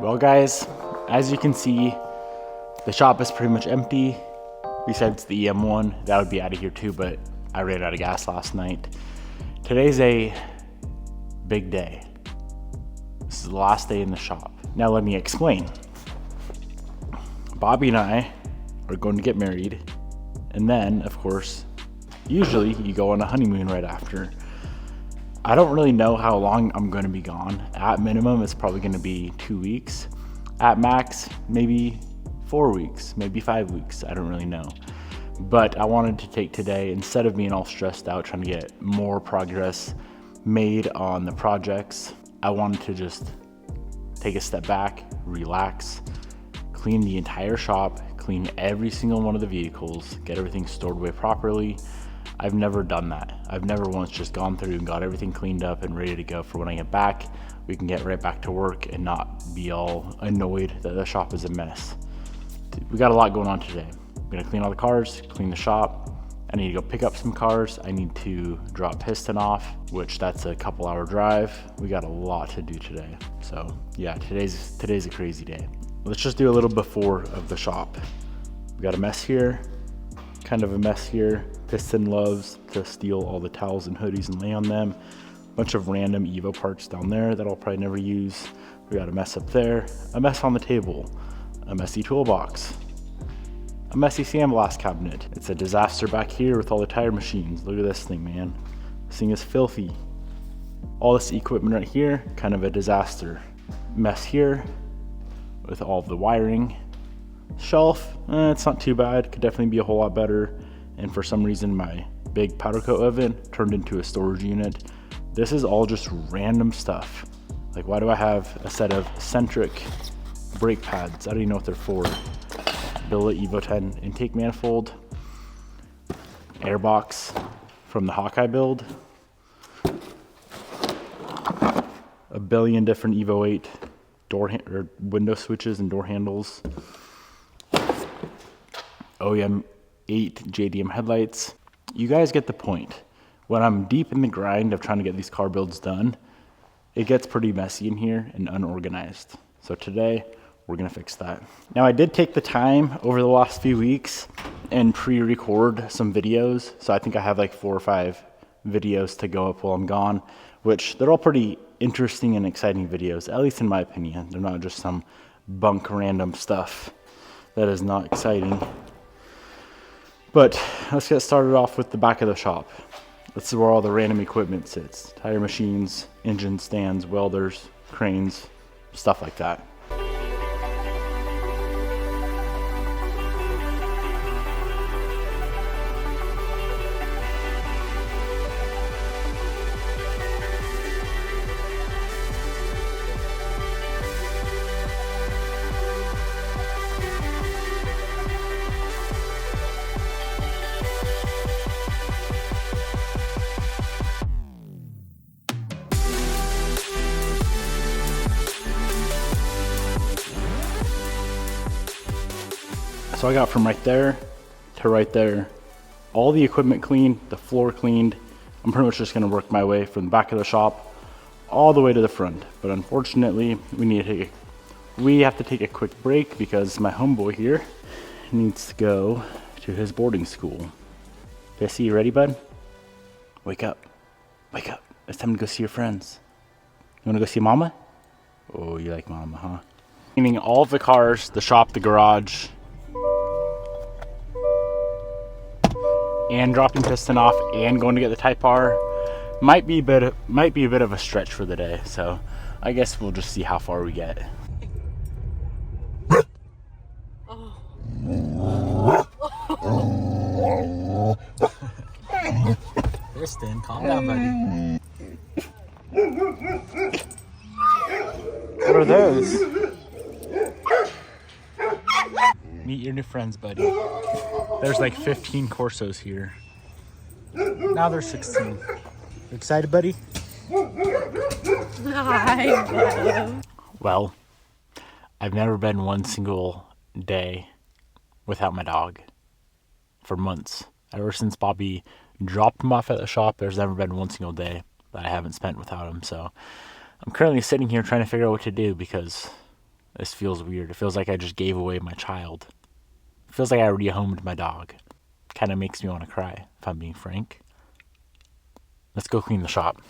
Well guys, as you can see, the shop is pretty much empty, besides the EM1. That would be out of here too, but I ran out of gas last night. Today's a big day. This is the last day in the shop. Now let me explain. Bobby and I are going to get married, and then, of course, usually you go on a honeymoon right after. I don't really know how long I'm going to be gone. At minimum, it's probably going to be 2 weeks. At max, maybe 4 weeks, maybe 5 weeks. I don't really know. But I wanted to take today, instead of being all stressed out trying to get more progress made on the projects, I wanted to just take a step back, relax, clean the entire shop, clean every single one of the vehicles, get everything stored away properly. I've never done that. I've never once just gone through and got everything cleaned up and ready to go for when I get back. We can get right back to work and not be all annoyed that the shop is a mess. We got a lot going on today. I'm gonna clean all the cars, clean the shop. I need to go pick up some cars. I need to drop piston off, which that's a couple hour drive. We got a lot to do today. So yeah, today's a crazy day. Let's just do a little before of the shop. We got a mess here, kind of a mess here. Piston loves to steal all the towels and hoodies and lay on them. Bunch of random Evo parts down there that I'll probably never use. We got a mess up there, a mess on the table, a messy toolbox, a messy sandblast cabinet. It's a disaster back here with all the tire machines. Look at this thing, man. This thing is filthy. All this equipment right here, kind of a disaster. Mess here with all the wiring. Shelf, it's not too bad. Could definitely be a whole lot better. And for some reason, my big powder coat oven turned into a storage unit. This is all just random stuff. Like, why do I have a set of Centric brake pads? I don't even know what they're for. Billet Evo 10 intake manifold. Airbox from the Hawkeye build. A billion different Evo 8 or window switches and door handles. OEM 8 JDM headlights. You guys get the point. When I'm deep in the grind of trying to get these car builds done, it gets pretty messy in here and unorganized. So today, we're gonna fix that. Now, I did take the time over the last few weeks and pre-record some videos. So I think I have like 4 or 5 videos to go up while I'm gone, which they're all pretty interesting and exciting videos, at least in my opinion. They're not just some bunk random stuff that is not exciting. But let's get started off with the back of the shop. This is where all the random equipment sits. Tire machines, engine stands, welders, cranes, stuff like that. So I got from right there to right there, all the equipment cleaned, the floor cleaned. I'm pretty much just gonna work my way from the back of the shop all the way to the front. But unfortunately, we have to take a quick break because my homeboy here needs to go to his boarding school. Jesse, you ready, bud? Wake up, wake up. It's time to go see your friends. You wanna go see mama? Oh, you like mama, huh? Cleaning all of the cars, the shop, the garage, and dropping piston off and going to get the Type R might be a bit of a stretch for the day. So I guess we'll just see how far we get. Piston, calm down, buddy. What are those? Meet your new friends, buddy. There's like 15 Corsos here. Now there's 16. You excited, buddy? Hi. Well, I've never been one single day without my dog for months. Ever since Bobby dropped him off at the shop, there's never been one single day that I haven't spent without him. So I'm currently sitting here trying to figure out what to do because This feels weird. It feels like I just gave away my child. It feels like I rehomed my dog. Kind of makes me want to cry, if I'm being frank. Let's go clean the shop.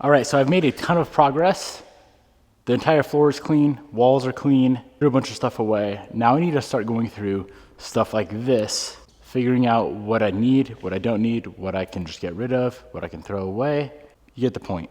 All right, so I've made a ton of progress. The entire floor is clean, walls are clean, threw a bunch of stuff away. Now I need to start going through stuff like this, figuring out what I need, what I don't need, what I can just get rid of, what I can throw away. You get the point.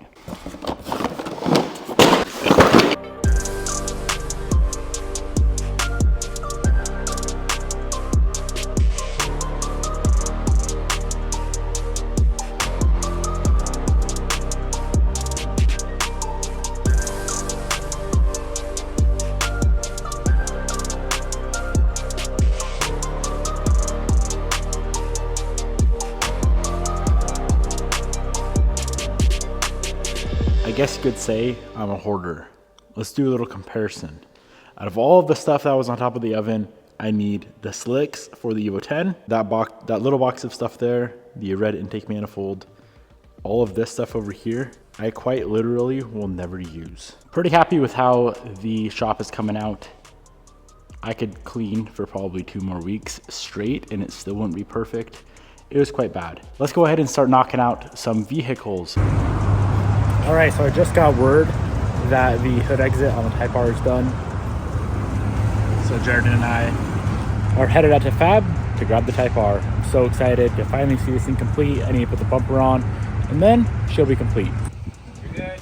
I guess you could say I'm a hoarder. Let's do a little comparison. Out of all of the stuff that was on top of the oven, I need the slicks for the Evo 10, that little box of stuff there, the red intake manifold, all of this stuff over here, I quite literally will never use. Pretty happy with how the shop is coming out. I could clean for probably 2 more weeks straight and it still wouldn't be perfect. It was quite bad. Let's go ahead and start knocking out some vehicles. All right, so I just got word that the hood exit on the Type R is done. So Jared and I are headed out to Fab to grab the Type R. I'm so excited to finally see this thing complete. I need to put the bumper on and then she'll be complete. You're good.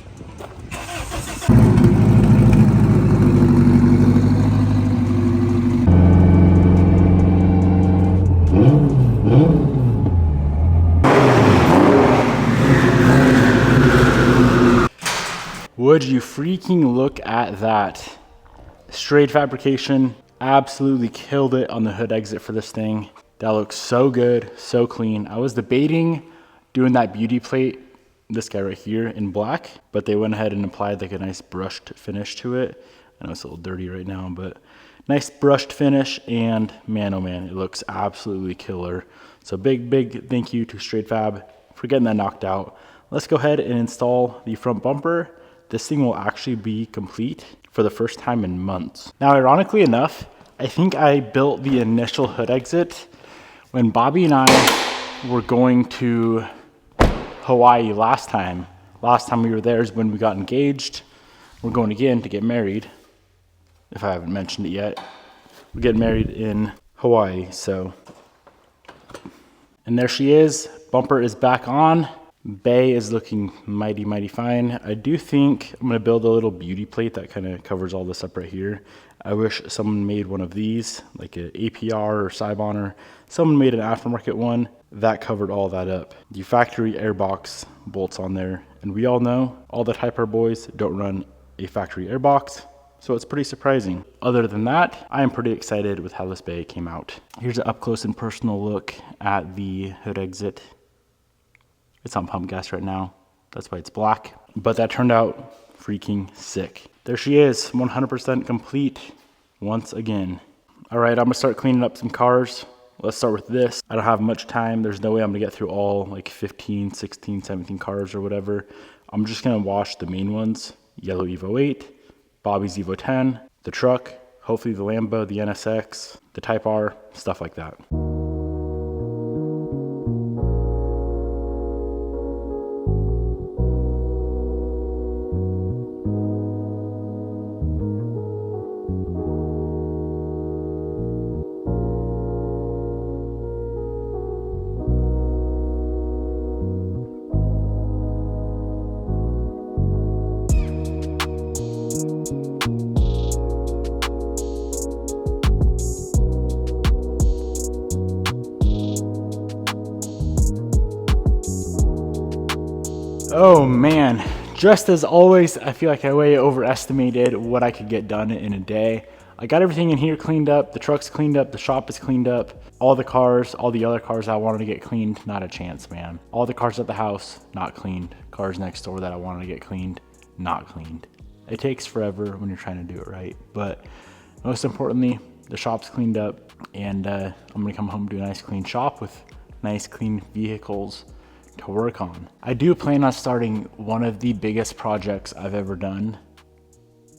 Would you freaking look at that? Straight fabrication, absolutely killed it on the hood exit for this thing. That looks so good, so clean. I was debating doing that beauty plate, this guy right here in black, but they went ahead and applied like a nice brushed finish to it. I know it's a little dirty right now, but nice brushed finish, and man, oh man, it looks absolutely killer. So big thank you to Straight Fab for getting that knocked out. Let's go ahead and install the front bumper. This thing will actually be complete for the first time in months. Now, ironically enough, I think I built the initial hood exit when Bobby and I were going to Hawaii last time. Last time we were there is when we got engaged. We're going again to get married, if I haven't mentioned it yet. We're getting married in Hawaii, so. And there she is, bumper is back on. Bay is looking mighty fine. I do think I'm gonna build a little beauty plate that kind of covers all this up right here. I wish someone made one of these, like a APR or Cybon, or someone made an aftermarket one that covered all that up. The factory airbox bolts on there, and we all know all the Type R boys don't run a factory airbox, so it's pretty surprising. Other than that, I am pretty excited with how this bay came out. Here's an up close and personal look at the hood exit. It's on pump gas right now, that's why it's black, but that turned out freaking sick. There she is, 100% complete once again. All right, I'm gonna start cleaning up some cars. Let's start with this. I don't have much time. There's no way I'm gonna get through all like 15, 16, 17 cars or whatever. I'm just gonna wash the main ones. Yellow Evo 8, Bobby's Evo 10, the truck, hopefully the Lambo, the NSX, the Type R, stuff like that. Oh man, just as always, I feel like I way overestimated what I could get done in a day. I got everything in here cleaned up, the truck's cleaned up, the shop is cleaned up, all the cars, all the other cars I wanted to get cleaned, not a chance, man. All the cars at the house, not cleaned. Cars next door that I wanted to get cleaned, not cleaned. It takes forever when you're trying to do it right, but most importantly, the shop's cleaned up, and I'm gonna come home to a nice clean shop with nice clean vehicles to work on. I do plan on starting one of the biggest projects I've ever done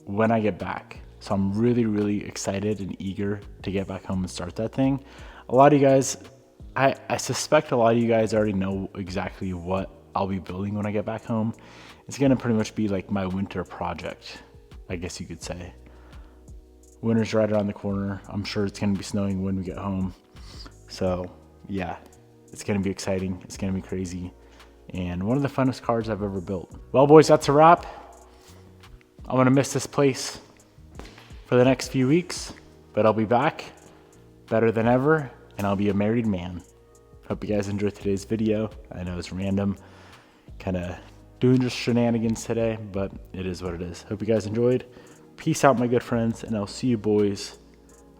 when I get back. So I'm really, really excited and eager to get back home and start that thing. A lot of you guys, I suspect a lot of you guys already know exactly what I'll be building when I get back home. It's gonna pretty much be like my winter project, I guess you could say. Winter's right around the corner. I'm sure it's gonna be snowing when we get home. So yeah, it's gonna be exciting. It's gonna be crazy. And one of the funnest cars I've ever built. Well, boys, that's a wrap. I'm gonna miss this place for the next few weeks, but I'll be back better than ever, and I'll be a married man. Hope you guys enjoyed today's video. I know it's random, kind of doing just shenanigans today, but it is what it is. Hope you guys enjoyed. Peace out, my good friends, and I'll see you boys.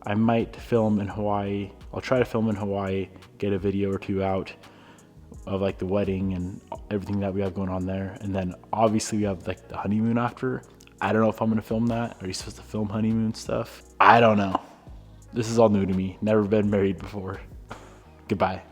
I might film in Hawaii. I'll try to film in Hawaii, get a video or two out of like the wedding and everything that we have going on there. And then obviously we have like the honeymoon after. I don't know if I'm gonna film that. Are you supposed to film honeymoon stuff? I don't know. This is all new to me. Never been married before. Goodbye.